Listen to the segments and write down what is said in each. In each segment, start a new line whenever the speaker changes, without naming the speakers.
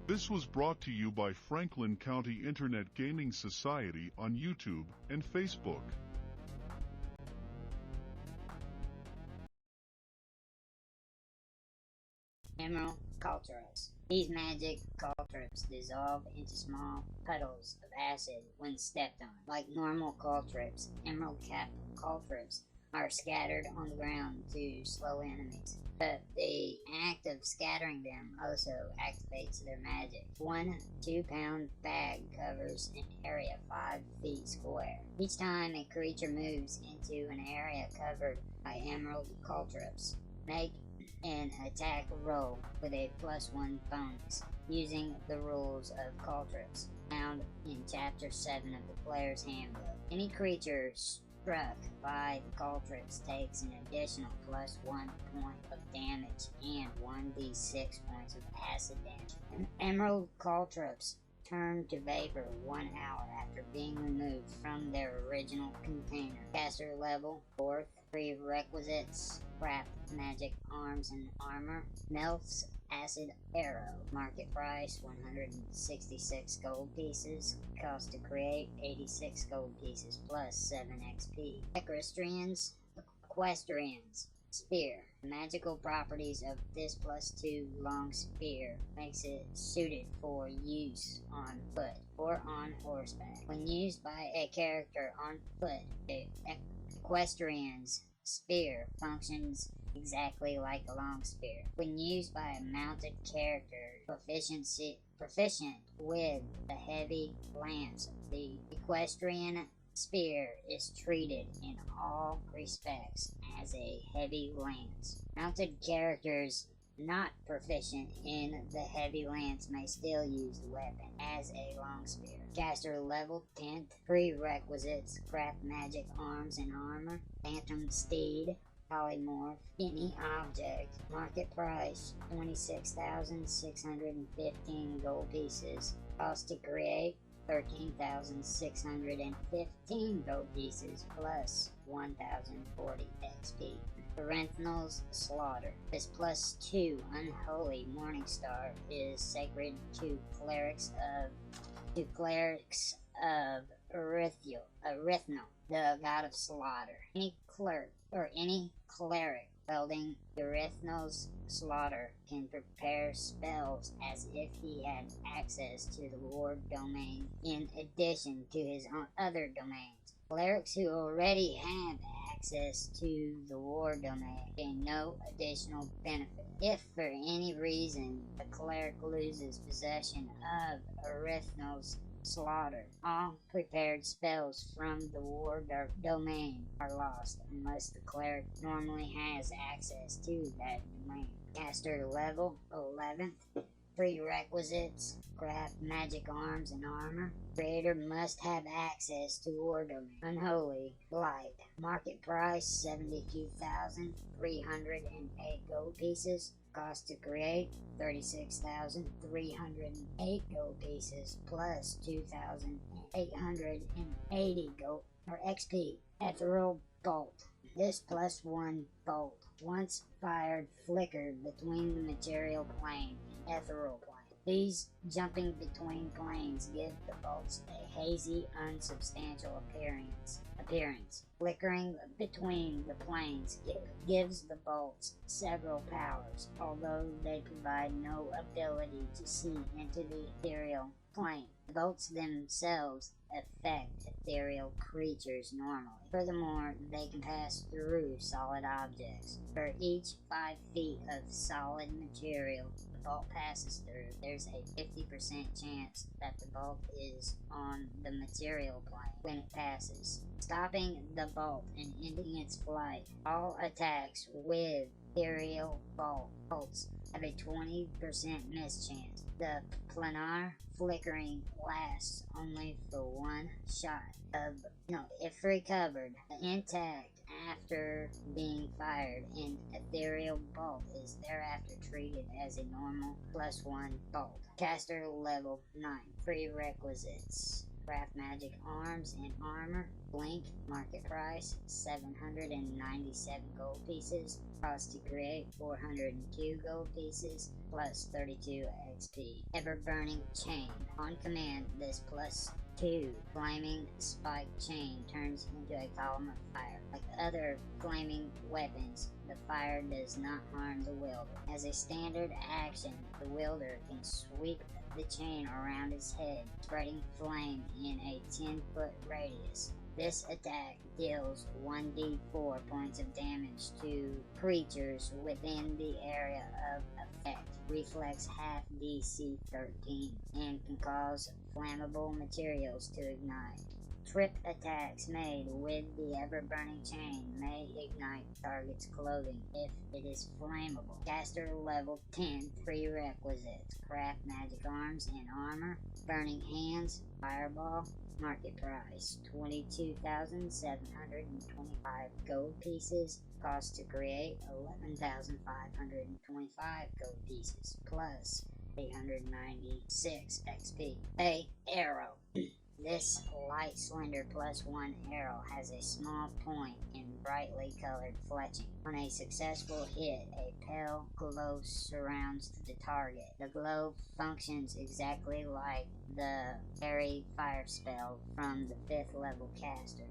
This was brought to you by Franklin County Internet Gaming Society on YouTube and Facebook.
Emerald caltrops. These magic caltrops dissolve into small puddles of acid when stepped on. Like normal caltrops, emerald caltrops are scattered on the ground to slow enemies, but the act of scattering them also activates their magic. 1 2-pound bag covers an area 5 feet square. Each time a creature moves into an area covered by emerald caltrops, make an attack roll with a +1 bonus using the rules of caltrops found in Chapter 7 of the Player's Handbook. Any creature struck by the caltrops takes an additional +1 point of damage and 1d6 points of acid damage. Emerald caltrops turn to vapor 1 hour after being removed from their original container. Caster level 4th. Prerequisites: craft magic arms and armor. Melts acid arrow. Market price 166 gold pieces. Cost to create 86 gold pieces plus 7 XP. Equestrians spear. The magical properties of this +2 long spear makes it suited for use on foot or on horseback. When used by a character on foot, the equestrian's spear functions exactly like a long spear. When used by a mounted character proficient with the heavy lance, the equestrian spear is treated in all respects as a heavy lance. Mounted characters not proficient in the heavy lance may still use the weapon as a long spear. Caster level 10th. Prerequisites: craft magic arms and armor. Phantom steed. Polymorph any object. Market price 26,615 gold pieces. Cost to create 13,615 gold pieces plus 1,040 XP. Perennis slaughter. This +2 unholy morningstar is sacred to clerics of Erithnal, the god of slaughter. Any cleric wielding Erithnal's slaughter can prepare spells as if he had access to the ward domain in addition to his other domains. Clerics who already have access to the war domain gain no additional benefit. If for any reason the cleric loses possession of Erithnal's slaughter, all prepared spells from the war domain are lost unless the cleric normally has access to that domain. Caster level 11th. Prerequisites: craft magic arms and armor. Creator must have access to war domain. Unholy light. Market price 72,308 gold pieces. Cost to create 36,308 gold pieces plus 2,880 gold or XP. Ethereal Bolt. This +1 bolt, once fired, flickered between the material plane and ethereal plane. These jumping between planes give the bolts a hazy, unsubstantial appearance. Flickering between the planes gives the bolts several powers, although they provide no ability to see into the ethereal plane. The bolts themselves affect ethereal creatures normally. Furthermore, they can pass through solid objects. For each 5 feet of solid material the bolt passes through, there's a 50% chance that the bolt is on the material plane when it passes, stopping the bolt and ending its flight. All attacks with Ethereal bolts have a 20% miss chance. The planar flickering lasts only for 1 shot. If recovered intact after being fired, an ethereal bolt is thereafter treated as a normal +1 bolt. Caster level 9. Prerequisites: Craft magic arms and armor. Blink, market price 797 gold pieces. Cost to create 402 gold pieces plus 32 XP. Ever burning chain. On command, this plus 2 flaming spike chain turns into a column of fire. Like other flaming weapons, the fire does not harm the wielder. As a standard action, the wielder can sweep the chain around his head, spreading flame in a 10-foot radius. This attack deals 1d4 points of damage to creatures within the area of effect. Reflex half DC 13 and can cause flammable materials to ignite. Trip attacks made with the ever-burning chain may ignite target's clothing if it is flammable. Caster level 10 prerequisites. Craft magic arms and armor. Burning hands. Fireball. Market price 22,725 gold pieces. Cost to create 11,525 gold pieces plus 896 XP. A arrow. This light slender +1 arrow has a small point and brightly colored fletching. On a successful hit, a pale glow surrounds the target. The glow functions exactly like the fairy fire spell from a 5th level caster,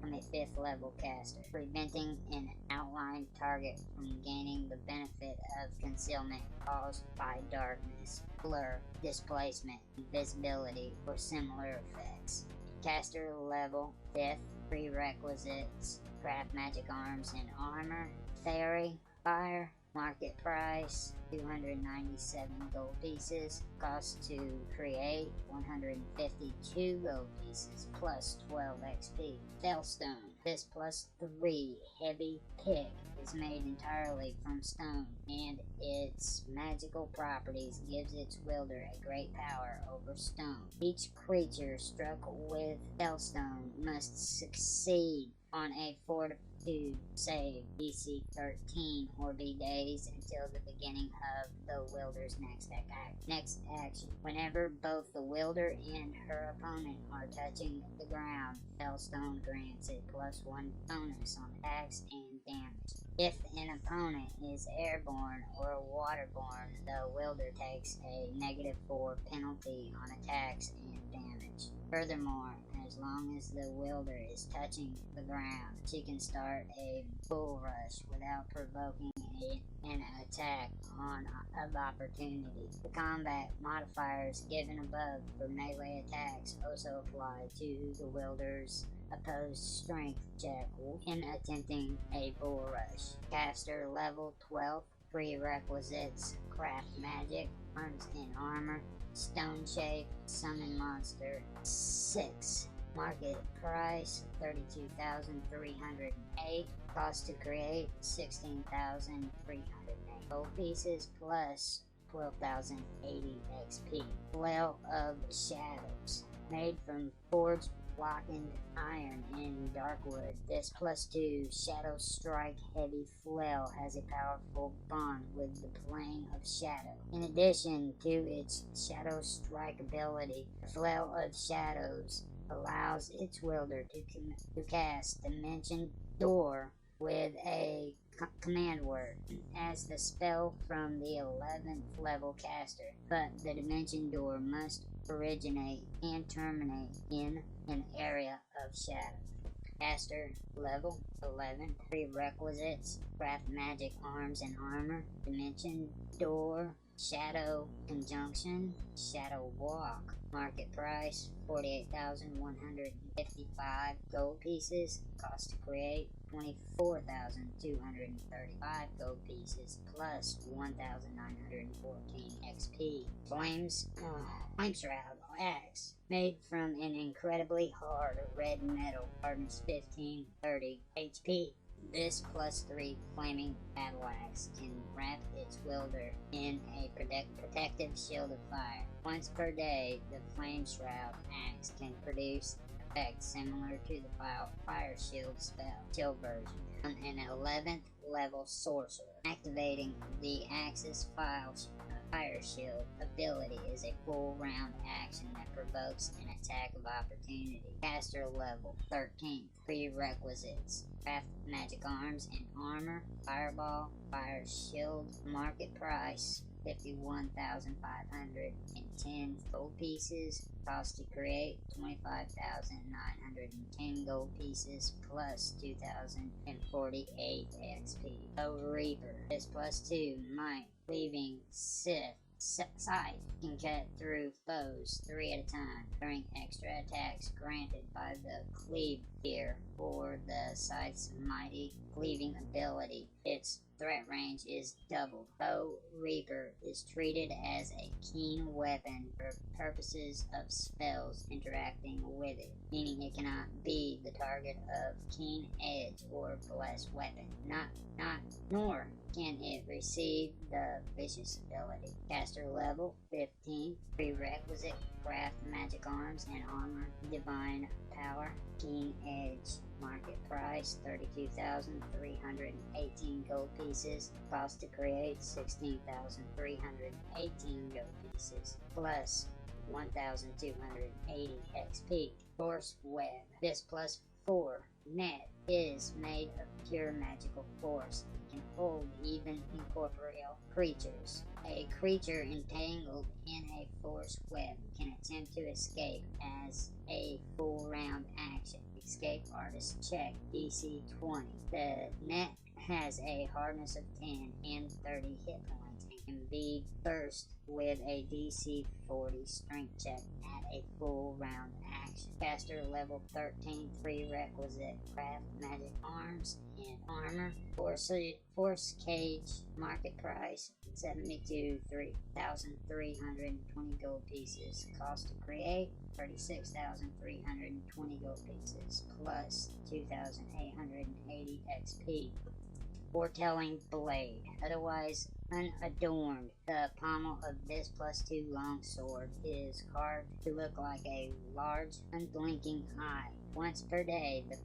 preventing an outlying target from gaining the benefit of concealment caused by darkness, blur, displacement, invisibility, or similar effects. Caster level 5th prerequisites. Craft magic arms and armor. Fairy fire. Market price 297 gold pieces. Cost to create 152 gold pieces plus 12 XP. Fellstone. This +3 heavy pick is made entirely from stone, and its magical properties gives its wielder a great power over stone. Each creature struck with Fellstone must succeed on a fortitude save DC 13 or be dazed until the beginning of the wielder's next action. Whenever both the wielder and her opponent are touching the ground, Fellstone grants a +1 bonus on attacks and damage. If an opponent is airborne or waterborne, the wielder takes a -4 penalty on attacks and damage. Furthermore, as long as the wielder is touching the ground, she can start a bull rush without provoking an attack of opportunity. The combat modifiers given above for melee attacks also apply to the wielder's opposed strength check in attempting a bull rush. Caster level 12 prerequisites. Craft magic arms and armor. Stone shape summon monster 6. Market price 32,308. Cost to create 16,308 gold pieces plus 12,080 XP. Flail of Shadows. Made from forged blackened iron and darkwood. This +2 Shadow Strike Heavy Flail has a powerful bond with the plane of shadow. In addition to its Shadow Strike ability, the Flail of Shadows allows its wielder to cast Dimension Door with a command word as the spell from the 11th level caster, but the Dimension Door must originate and terminate in an area of shadow. Caster level 11 prerequisites. Craft magic arms and armor. Dimension Door. Shadow Conjunction. Shadow Walk. Market price 48,155 gold pieces. Cost to create 24,235 gold pieces plus 1,914 XP. Flame Shroud Axe. Made from an incredibly hard red metal, hardness 1530 HP. This +3 flaming battle axe can wrap its wielder in a protective shield of fire. Once per day, the Flame Shroud Axe can produce effect similar to the Fire Shield spell version. An 11th level sorcerer. Activating the Axe's Fire Shield ability is a full round action that provokes an attack of opportunity. Caster level 13. Prerequisites: craft magic arms and armor. Fireball, Fire Shield. Market price 51,510 gold pieces. Cost to create 25,910 gold pieces plus 2,048 XP. Low Reaper. This +2 might, cleaving scythe can cut through foes 3 at a time during extra attacks granted by the cleave gear for the scythe's mighty cleaving ability. Its threat range is doubled. Low Reaper is treated as a keen weapon for purposes of spells interacting with it, meaning it cannot be the target of keen edge or blessed weapon. Nor can it receive the vicious ability. Caster level 15. Prerequisite: craft magic arms and armor. Divine power, keen edge. Market price 32,318 gold pieces. Cost to create 16,318 gold pieces plus 1,280 XP. Force Web. This +4 net is made of pure magical force and can hold even incorporeal creatures. A creature entangled in a force web can attempt to escape as a full round action. Escape artist check DC 20. The net has a hardness of 10 and 30 hit points and can be burst with a DC 40 strength check at a full round action. Caster level 13. Prerequisite: craft magic arms and armor. Force cage. Market price 72,320 gold pieces. Cost to create 36,320 gold pieces plus 2,880 XP. Foretelling Blade, otherwise unadorned. The pommel of this +2 longsword is carved to look like a large, unblinking eye. Once per day, the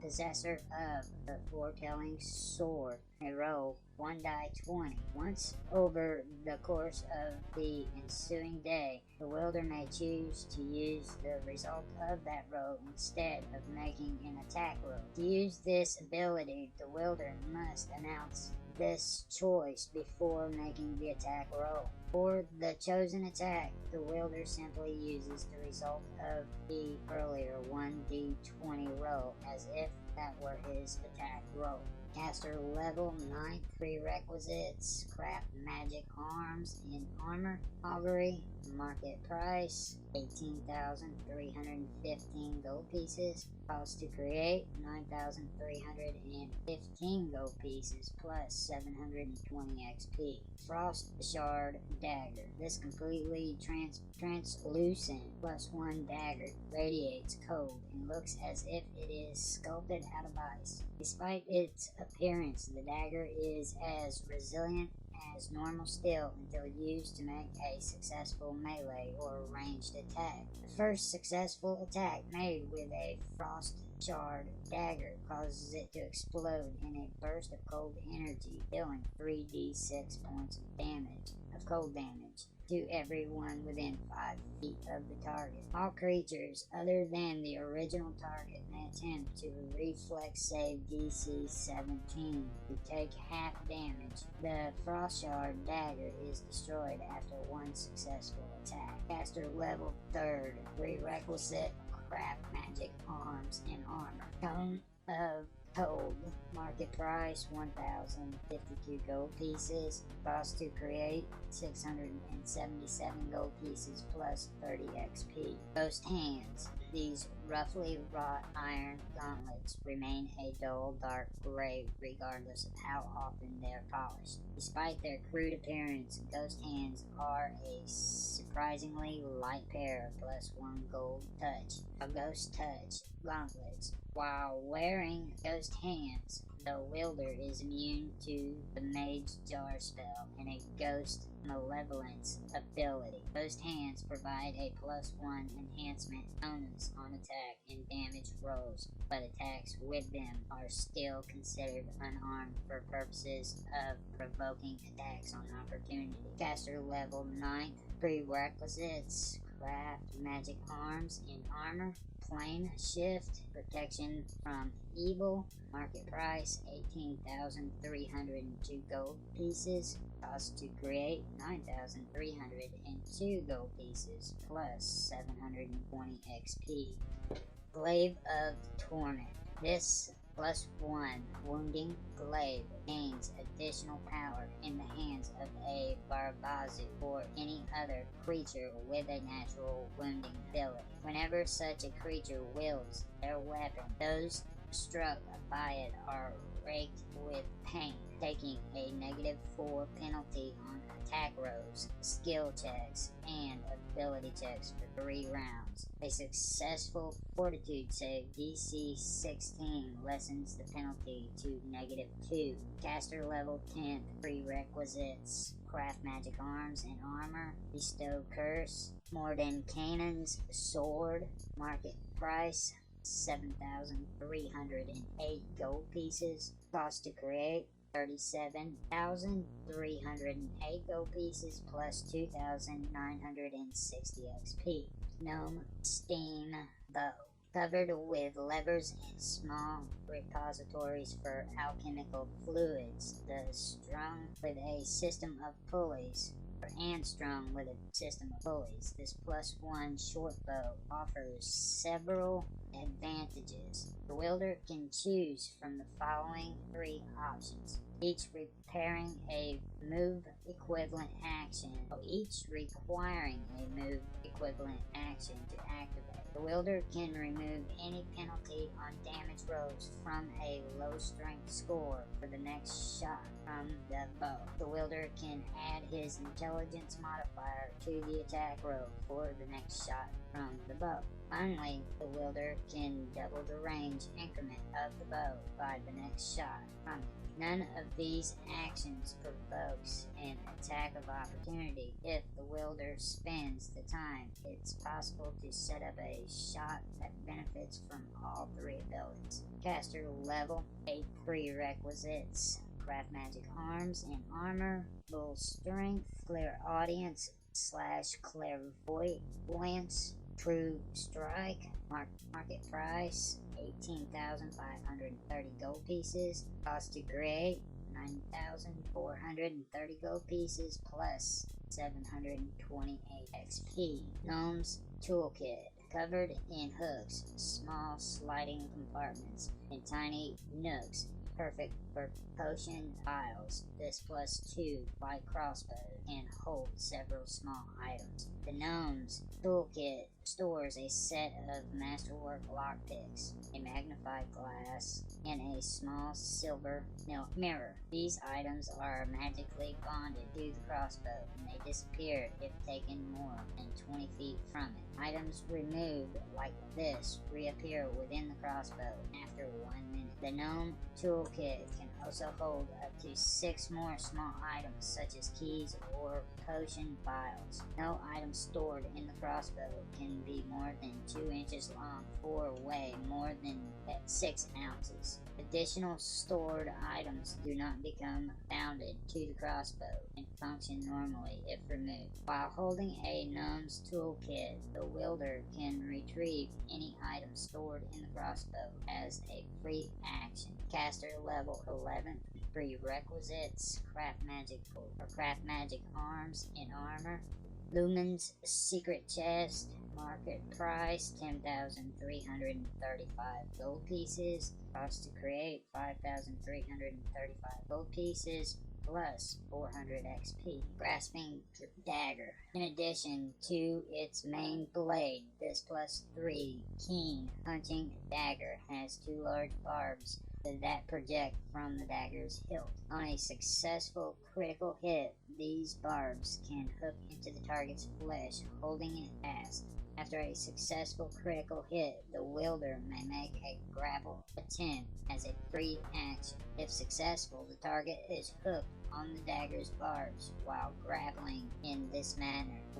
possessor of the foretelling sword may roll 1d20. Once over the course of the ensuing day, the wielder may choose to use the result of that roll instead of making an attack roll. To use this ability, the wielder must announce this choice before making the attack roll. For the chosen attack, the wielder simply uses the result of the earlier 1d20 roll as if that were his attack roll. Caster level 9. Prerequisites: craft magic arms and armor. Augury. Market price 18,315 gold pieces. Cost to create 9,315 gold pieces plus 720 XP. Frost Shard Dagger. This completely translucent +1 dagger radiates cold and looks as if it is sculpted out of ice. Despite its appearance, the dagger is as resilient as normal steel until used to make a successful melee or ranged attack. The first successful attack made with a Frost Shard Dagger causes it to explode in a burst of cold energy, dealing 3d6 points of cold damage to everyone within 5 feet of the target. All creatures other than the original target may attempt to reflex save DC 17 to take half damage. The Frost Shard Dagger is destroyed after one successful attack. Caster level 3rd. Prerequisite: craft magic arms and armor. Cone of Cold. Market price 1,052 gold pieces. Cost to create 677 gold pieces plus 30 XP. Ghost Hands. These roughly wrought iron gauntlets remain a dull dark gray regardless of how often they are polished. Despite their crude appearance, Ghost Hands are a surprisingly light pair of +1 gold touch. A Ghost Touch gauntlets. While wearing Ghost Hands, The wielder is immune to the Mage Jar spell and a Ghost Malevolence ability. Ghost hands provide a +1 enhancement bonus on attack and damage rolls, but attacks with them are still considered unarmed for purposes of provoking attacks on opportunity. Caster level 9. Prerequisites: craft magic arms and armor, plane shift, protection from evil, market price 18,302 gold pieces, cost to create 9,302 gold pieces plus 720 XP. Glaive of Torment. This +1 wounding glaive gains additional power in the hands of a Barbazu or any other creature with a natural wounding ability. Whenever such a creature wields their weapon, those struck by it are raked with pain, taking a -4 penalty on attack rolls, skill checks, and ability checks for 3 rounds. A successful fortitude save DC 16 lessens the penalty to -2. Caster level 10. Prerequisites: craft magic arms and armor, bestow curse, Mordenkainen's sword, market price 7,308 gold pieces, cost to create 37,308 gold pieces plus 2,960 XP. Gnome Steam Bow. Covered with levers and small repositories for alchemical fluids, strung with a system of pulleys, this +1 short bow offers several advantages. The wielder can choose from the following 3 options, each requiring a move equivalent action to activate. The wielder can remove any penalty on damage rolls from a low strength score for the next shot from the bow. The wielder can add his intelligence modifier to the attack roll for the next shot from the bow. Finally, the wielder can double the range increment of the bow by the next shot from it. None of these actions provokes an attack of opportunity. If the wielder spends the time, it's possible to set up a shot that benefits from all 3 abilities. Caster level 8. Prerequisites: craft magic arms and armor, full strength, clairaudience / clairvoyance, true strike, market price 18,530 gold pieces, cost to create 9,430 gold pieces plus 728 XP. Gnomes Toolkit. Covered in hooks, small sliding compartments, and tiny nooks, perfect for potion vials. This +2 light crossbow can hold several small items. The Gnomes Toolkit stores a set of masterwork lockpicks, a magnified glass, and a small silver mirror. These items are magically bonded to the crossbow, and they disappear if taken more than 20 feet from it. Items removed like this reappear within the crossbow after 1 minute. The Gnome Toolkit can also hold up to 6 more small items such as keys or potion vials. No item stored in the crossbow can be more than 2 inches long or weigh more than 6 ounces. Additional stored items do not become bounded to the crossbow and function normally if removed. While holding a Gnome's Toolkit, the wielder can retrieve any item stored in the crossbow as a free action. Caster level 11. Prerequisites: craft magic arms and armor, Lumen's secret chest, market price 10,335 gold pieces, cost to create 5,335 gold pieces plus 400 XP. Grasping Dagger. In addition to its main blade, this +3 keen hunting dagger has 2 large barbs that project from the dagger's hilt. On a successful critical hit, these barbs can hook into the target's flesh, holding it fast. After a successful critical hit, the wielder may make a grapple attempt as a free action. If successful, the target is hooked on the dagger's barbs while grappling. In this manner, the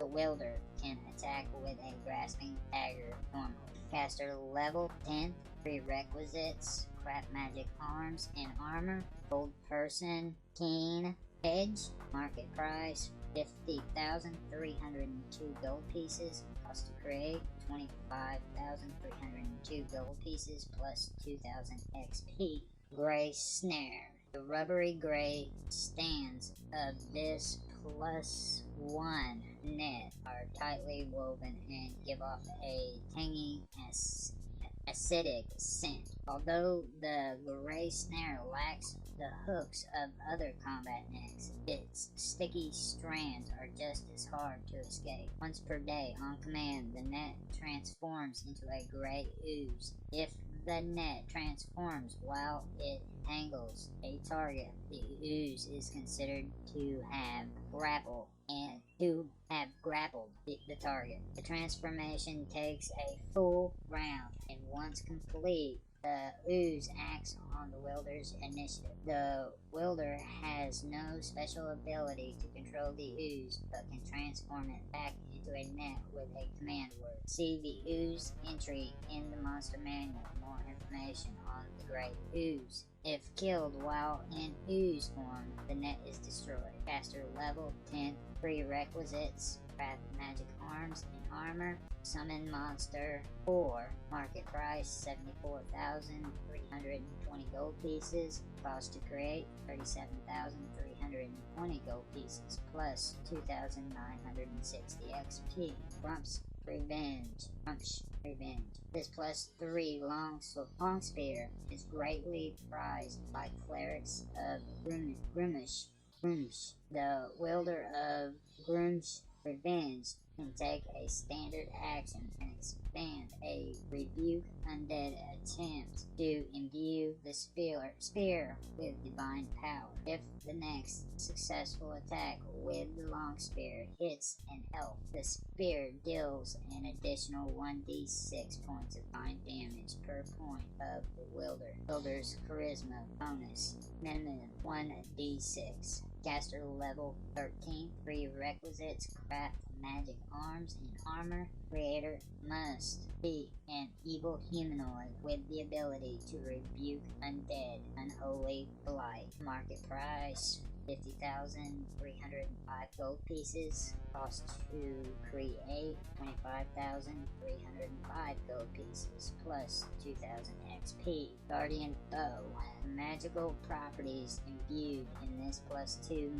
wielder can attack with a grasping dagger normally. Caster level 10. Prerequisites: craft magic arms and armor. Gold person, keen edge. Market price 50,302 gold pieces. Cost to create 25,302 gold pieces plus 2,000 XP. Gray Snare. The rubbery gray stands of this +1 net are tightly woven and give off a tangy acidic scent. Although the gray snare lacks the hooks of other combat nets, its sticky strands are just as hard to escape. Once per day, on command, the net transforms into a gray ooze. If the net transforms while it entangles a target, the ooze is considered to have grappled the target. The transformation takes a full round, and once complete, the ooze acts on the wielder's initiative. The wielder has no special ability to control the ooze, but can transform it back into a net with a command word. See the ooze entry in the monster manual for more information on the great ooze. If killed while in ooze form, the net is destroyed. Caster level 10. Prerequisites: craft magic arms and armor. Summon monster 4. Market price 74,320 gold pieces. Cost to create 37,320 gold pieces plus 2,960 XP. Grump's Revenge. This +3 long spear is greatly prized by clerics of Grumish. The wielder of Grum's Revenge can take a standard action and expand a rebuke undead attempt to imbue the spear with divine power. If the next successful attack with the long spear hits an elf, the spear deals an additional 1d6 points of divine damage per point of the wielder's charisma bonus, minimum 1d6. Caster level 13. Prerequisites: craft magic arms and armor. Creator must be an evil humanoid with the ability to rebuke undead unholy blight. Market price 50,305 gold pieces. Cost to create 25,305 gold pieces plus 2,000 XP. Guardian Bow. Magical properties imbued in this +2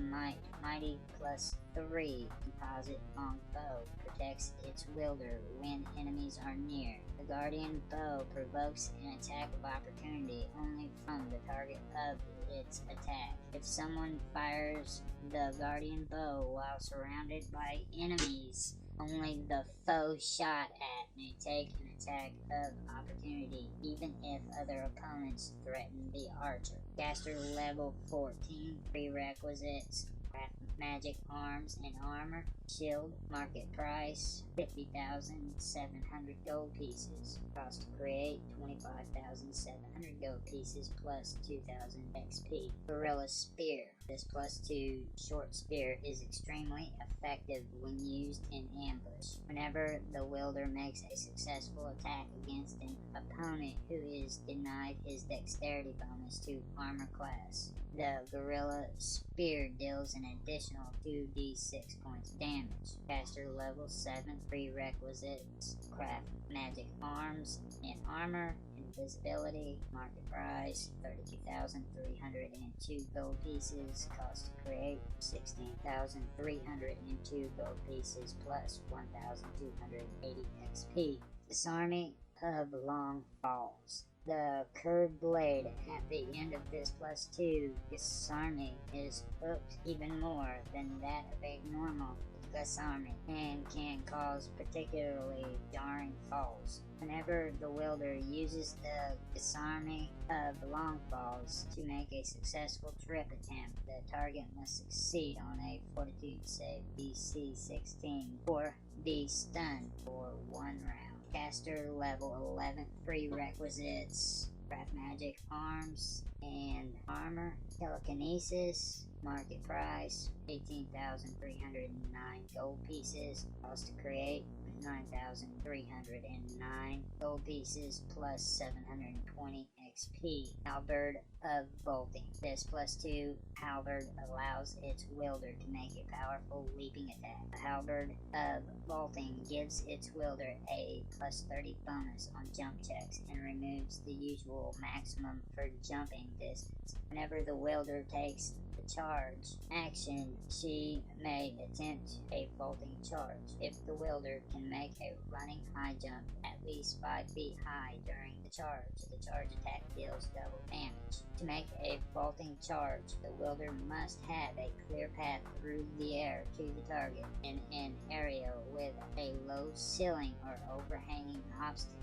mighty +3 composite long bow protects its wielder when enemies are near. The Guardian Bow provokes an attack of opportunity only from the target of its attack. If someone fires the Guardian Bow while surrounded by enemies, only the foe shot at may take an attack of opportunity, even if other opponents threaten the archer. Caster level 14. Prerequisites: craft magic arms and armor. Shield. Market price 50,700 gold pieces. Cost to create 25,700 gold pieces plus 2,000 XP. Gorilla Spear. This +2 short spear is extremely effective when used in ambush. Whenever the wielder makes a successful attack against an opponent who is denied his dexterity bonus to armor class, the Gorilla Spear deals an additional 2d6 points of damage. Caster level 7. Prerequisites: craft magic arms and armor. Invisibility. Market price 32,302 gold pieces. Cost to create 16,302 gold pieces plus 1,280 XP. Disarming of long falls. The curved blade at the end of this +2 disarming is hooked even more than that of a normal disarming and can cause particularly jarring falls. Whenever the wielder uses the disarming of long falls to make a successful trip attempt, the target must succeed on a fortitude save DC 16 or be stunned for 1 round. Caster level 11 prerequisites: craft magic arms and armor, telekinesis. Market price 18,309 gold pieces. Cost to create 9,309 gold pieces plus 720 XP. Halberd of Bolting. This +2 halberd allows its wielder to make a powerful leaping attack. The halberd of Bolting gives its wielder a +30 bonus on jump checks and removes the usual maximum for jumping distance. Whenever the wielder takes the charge action, she may attempt a vaulting charge. If the wielder can make a running high jump at least 5 feet high during the charge attack deals double damage. To make a vaulting charge, the wielder must have a clear path through the air to the target in an area with a low ceiling or overhanging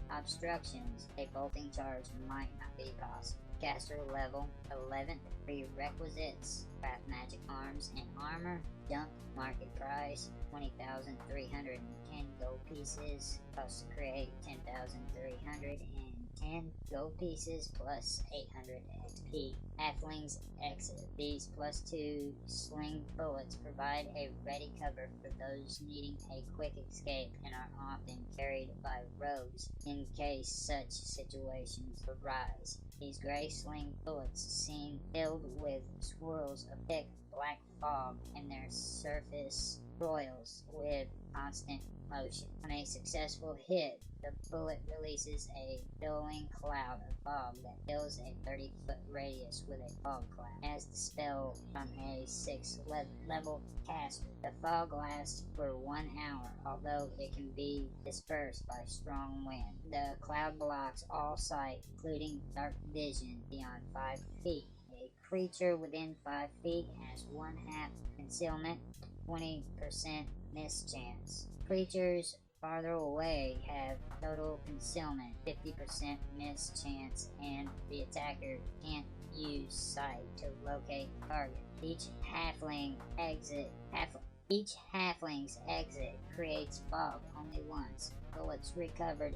obstructions. A vaulting charge might not be possible. Caster level 11 prerequisites: craft magic arms and armor. Jump. Market price 20,310 gold pieces. Cost to create 10,310 gold pieces plus 800 XP. Halflings exit. These +2 sling bullets provide a ready cover for those needing a quick escape and are often carried by rogues in case such situations arise. These gray sling bullets seem filled with swirls of thick black fog, and their surface roils with constant motion. On a successful hit, the bullet releases a billowing cloud of fog that fills a 30-foot radius with a fog cloud. As the spell from a 6th level caster, the fog lasts for 1 hour, although it can be dispersed by strong wind. The cloud blocks all sight, including dark vision beyond 5 feet. A creature within 5 feet has 1/2 concealment, 20% mischance. Creatures farther away have total concealment, 50% mischance, and the attacker can't use sight to locate the target. Each halfling's exit creates fog only once. Bullets recovered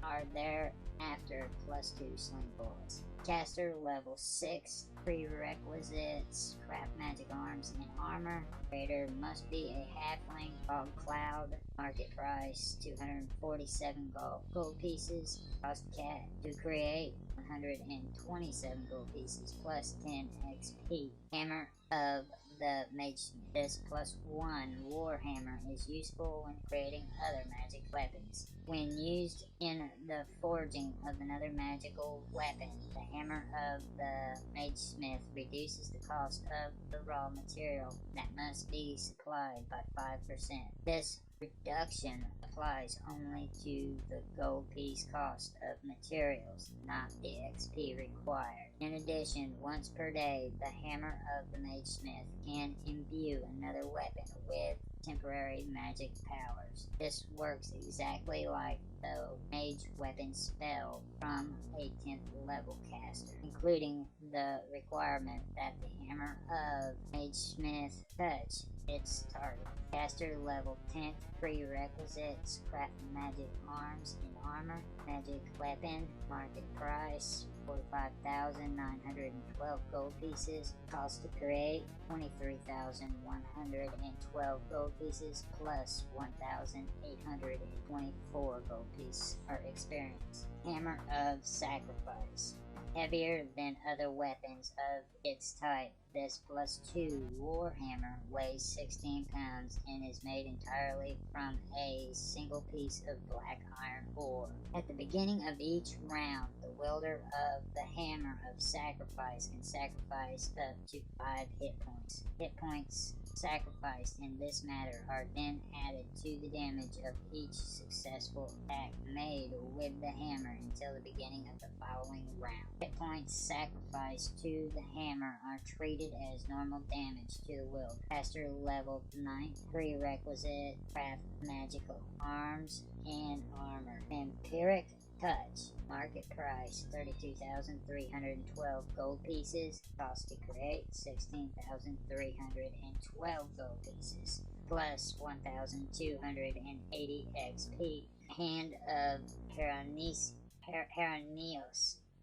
are thereafter +2 sling bullets. Caster level 6 prerequisites: craft magic arms and armor. Creator must be a halfling. Fog cloud. Market price 247 gold pieces. Cost to create 127 gold pieces plus 10 XP. Hammer of the Mage. This +1 Warhammer is useful when creating other magic weapons. When used in the forging of another magical weapon, the hammer of the Magesmith reduces the cost of the raw material that must be supplied by 5%. This reduction applies only to the gold piece cost of materials, not the XP required. In addition, once per day, the hammer of the Magesmith can imbue another weapon with temporary magic powers. This works exactly like the mage weapon spell from a 10th level caster, including the requirement that the hammer of Magesmith touch its target. Caster level 10th prerequisites: craft magic arms and armor. Magic weapon. Market price 45,912 gold pieces. Cost to create 23,112 gold pieces plus 1,824 gold pieces are experience. Hammer of Sacrifice. Heavier than other weapons of its type, this +2 Warhammer weighs 16 pounds and is made entirely from a single piece of black iron ore. At the beginning of each round, the wielder of the Hammer of Sacrifice can sacrifice up to 5 hit points. Hit points sacrificed in this matter are then added to the damage of each successful attack made with the hammer until the beginning of the following round. Hit points sacrificed to the hammer are treated as normal damage to the wield. Caster level 9. Prerequisite. Craft magical arms and armor. Vampiric Touch. Market price 32,312 gold pieces. Cost to create 16,312 gold pieces. Plus 1,280 XP. Hand of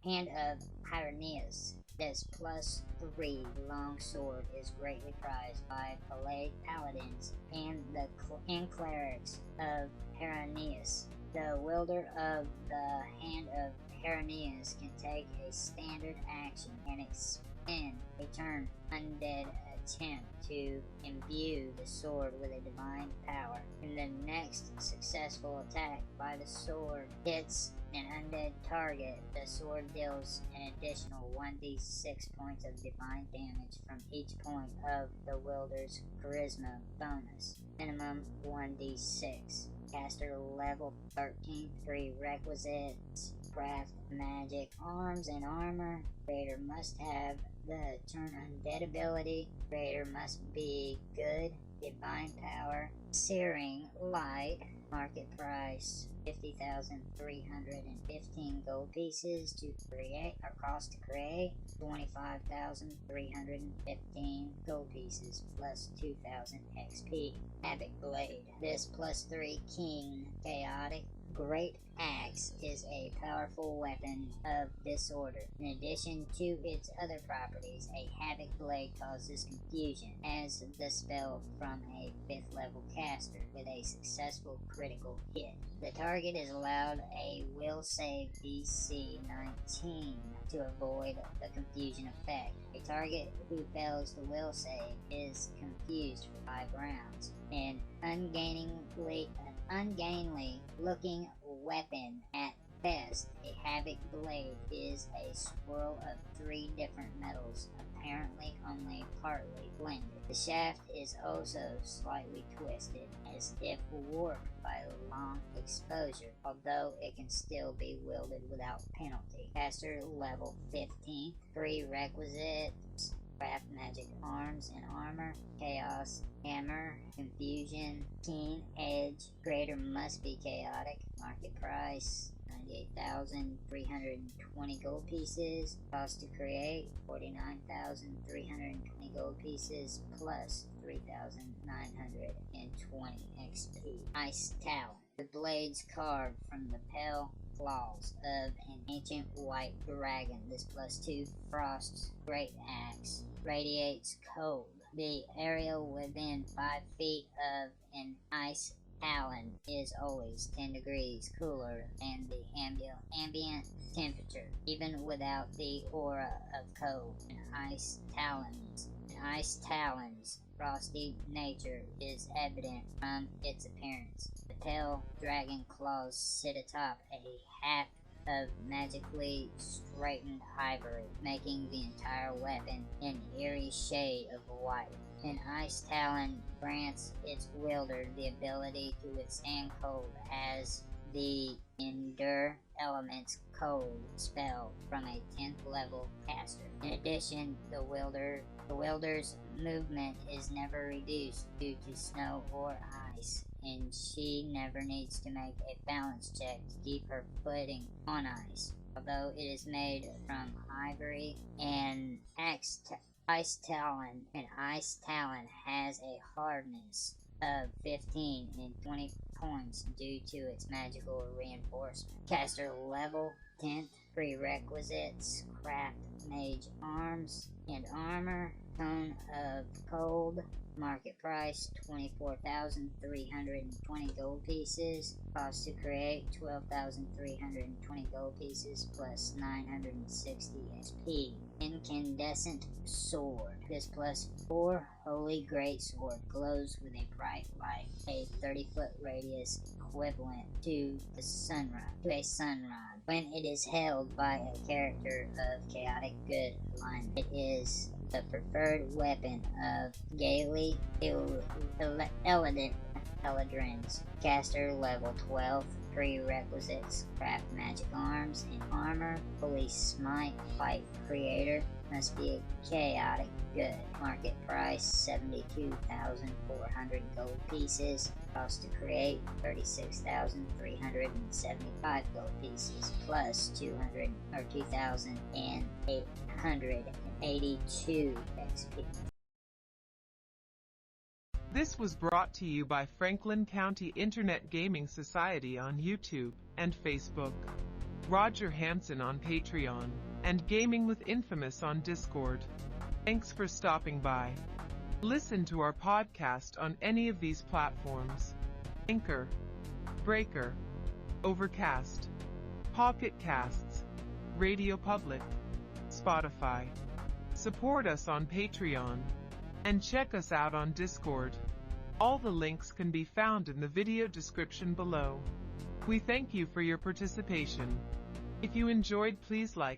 Hand of Perennis. This plus 3 longsword is greatly prized by paladins and the clerics of Perennis. The wielder of the Hand of Perennis can take a standard action and expend a turn undead attempt to imbue the sword with a divine power. In the next successful attack by the sword hits an undead target, the sword deals an additional 1d6 points of divine damage from each point of the wielder's charisma bonus. Minimum 1d6. Caster level 13. Prerequisites. Craft magic arms and armor. Creator must have the turn undead ability. Creator must be good. Divine power. Searing light. Market price 50,315 gold pieces to create, or cost to create 25,315 gold pieces plus 2,000 XP. Havoc Blade. This plus 3 King Chaotic Great Axe is a powerful weapon of disorder. In addition to its other properties, a Havoc Blade causes confusion as the spell from a 5th level caster with a successful critical hit. The target is allowed a will save DC 19 to avoid the confusion effect. A target who fails the will save is confused for 5 rounds. An ungainly looking weapon at best, a Havoc Blade is a swirl of 3 different metals, apparently only partly blended. The shaft is also slightly twisted, as if warped by long exposure, although it can still be wielded without penalty. Caster level 15. Prerequisites. Craft magic arms and armor. Chaos hammer. Confusion. Keen edge. Creator must be chaotic. Market price 98,320 gold pieces. Cost to create 49,320 gold pieces plus 3,920 XP. Ice Talon. The blades carved from the pale claws of an ancient white dragon. This plus 2 Frost's Great Axe radiates cold. The area within 5 feet of an ice talon is always 10 degrees cooler than the ambient temperature, even without the aura of cold. An ice talon's frosty nature is evident from its appearance. The pale dragon claws sit atop a haft of magically straightened ivory, making the entire weapon an eerie shade of white. An ice talon grants its wielder the ability to withstand cold as the Endure Element's cold spell from a 10th level caster. In addition, the wielder's movement is never reduced due to snow or ice, and she never needs to make a balance check to keep her footing on ice. Although it is made from ivory, an ice talon has a hardness of 15 and 20 points due to its magical reinforcement. Caster level 10th. Prerequisites. Craft mage arms and armor. Cone of cold. Market price 24,320 gold pieces. Cost to create 12,320 gold pieces plus 960 XP. Incandescent sword. This plus 4 holy great sword glows with a bright light, a 30-foot radius equivalent to a sunrod. When it is held by a character of chaotic good alignment, it is the preferred weapon of Gaily Eladrin's caster level 12. Prerequisites: craft magic arms and armor. Police smite. Fight creator. Must be a chaotic good. Market price 72,400 gold pieces. Cost to create 36,375 gold pieces plus 2,882 XP.
This was brought to you by Franklin County Internet Gaming Society on YouTube and Facebook, Roger Hanson on Patreon, and Gaming with Infamous on Discord. Thanks for stopping by. Listen to our podcast on any of these platforms: Anchor, Breaker, Overcast, Pocket Casts, RadioPublic, Spotify. Support us on Patreon, and check us out on Discord. All the links can be found in the video description below. We thank you for your participation. If you enjoyed, please like,